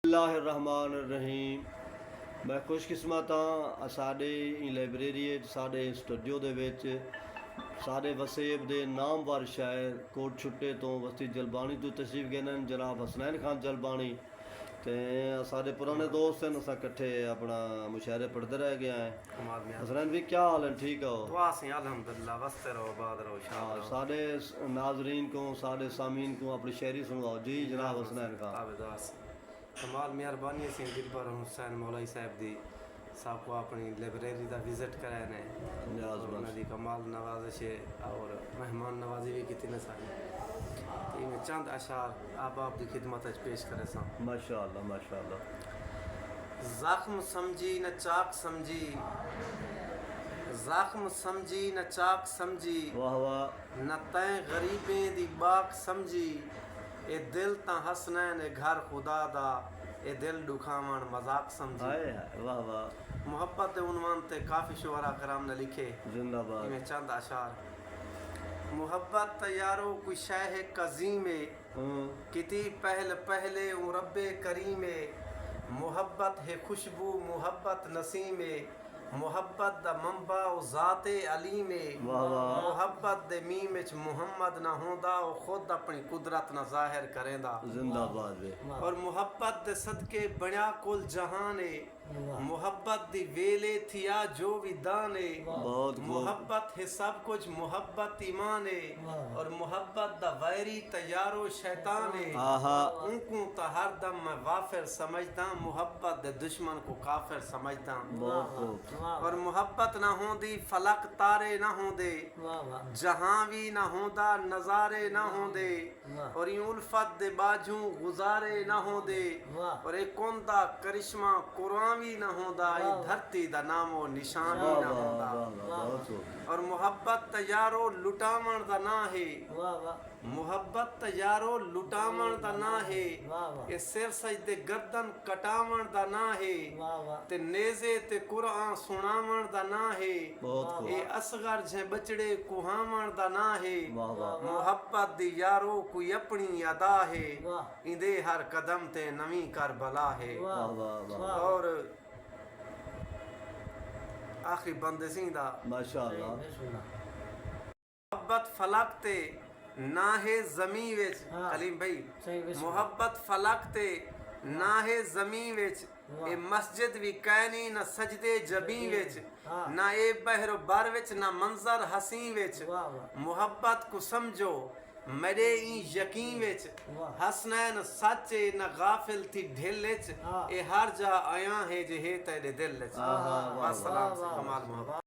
बिस्मिल्लाहिर्रहमानिर्रहीम। मैं खुशकिस्मत हाँ साढ़े लाइब्रेरी साढ़े स्टूडियो दे विच साढ़े वसेब दे नामवर शायर कोट छुट्टे तो वस्ती जलबानी तो तशरीफ गए हैं जनाब हसनैन खान जलबानी। तो साढ़े पुराने दोस्त हैं अस कट्ठे अपना मुशायरे पढ़ते रह गए हैं। हसनैन भी क्या हाल है, ठीक हो? अल्हम्दुलिल्लाह वस्ते रहो बाद रहो शाद रहो। साढ़े नाजरीन को साढ़े सामीन को अपनी शायरी सुनवाओ जी जनाब हसनैन खान। कमाल मेहरबानी से दिलबर हुसैन मौलाई साहब दी साहब को अपनी लाइब्रेरी का विजिट कराए ने उन्होंने कमाल नवाजिश और मेहमान नवाजी भी की ने सारी तो मैं चंद अशार आप दी खिदमत पेश करे सा। माशाअल्लाह माशाअल्लाह। ज़ख्म समझी न चाक समझी, ज़ख्म समझी न चाक समझी, वाह वाह। न तैं गरीबें दी बाक समझी, ए दिल ता हसनैन ए घर खुदा दा, ए दिल दुखावन मजाक समझी। वाह वाह। मोहब्बत दे उन्वान ते काफ़ी शुअरा कराम ने लिखे जिंदाबाद। इनमें चंद अशार। मोहब्बत यारो कोई शय है कज़ीमे, किती पहल पहले रब्बे करीमे, मोहब्बत है खुशबू मोहब्बत नसीमे, मोहब्बत दा मंबा ओ ज़ाते अली में, मोहब्बत दे मीम विच मुहम्मद ना होंदा ओ खुद अपनी कुदरत ना जाहिर करेंदा। जिंदाबाद। और मोहब्बत दे सदके बणिया कुल जहाने, मोहब्बत दी वेले थिया जो भी दाने, मोहब्बत है सब कुछ मोहब्बत ईमान है, और मोहब्बत दा वैरी तैयारो शैतान है, उनको तो हर दम मैं वाफिर समझदा, मोहब्बत दे दुश्मन को काफिर समझदा। और मोहब्बत ना होंदी फलक तारे ना होंदे, जहां भी ना होंदा नजारे ना होंदे, और यूं उल्फत दे बाजू गुजारे ना होंदे, और एक कोंदा करिश्मा कुरान भी ना होंदा, धरती दा नामो निशान भी ना होंदा। और मोहब्बत यारो लुटावन दा ना है, मोहब्बत यारो लुटावन दा ना है, ये सिर सजदे गर्दन कटावन दा ना है, ते नेज़े ते कुरान सुनावन दा ना है, ये असगर जे बचड़े कुहावन दा ना है, मोहब्बत दी यारो कोई अपनी अदा है, इंदे हर कदम ते नवी करबला है। और आखिरी बंदे सिंह दा माशाअल्लाह। मोहब्बत फलक ते ना है ज़मी विच, कलीम भाई मोहब्बत फलक ते ना है ज़मी विच, ए मस्जिद भी कैनी न सजदे जबी विच, ना ए बहर बर विच ना मंजर हसी विच, मोहब्बत को समझो मेरे ई यकीन विच, हसनैन सच्चे न गाफिल थी ढिल विच, ए हर जा आया है जे है तेरे दिल विच। अस्सलाम कमाल मोहब्बत।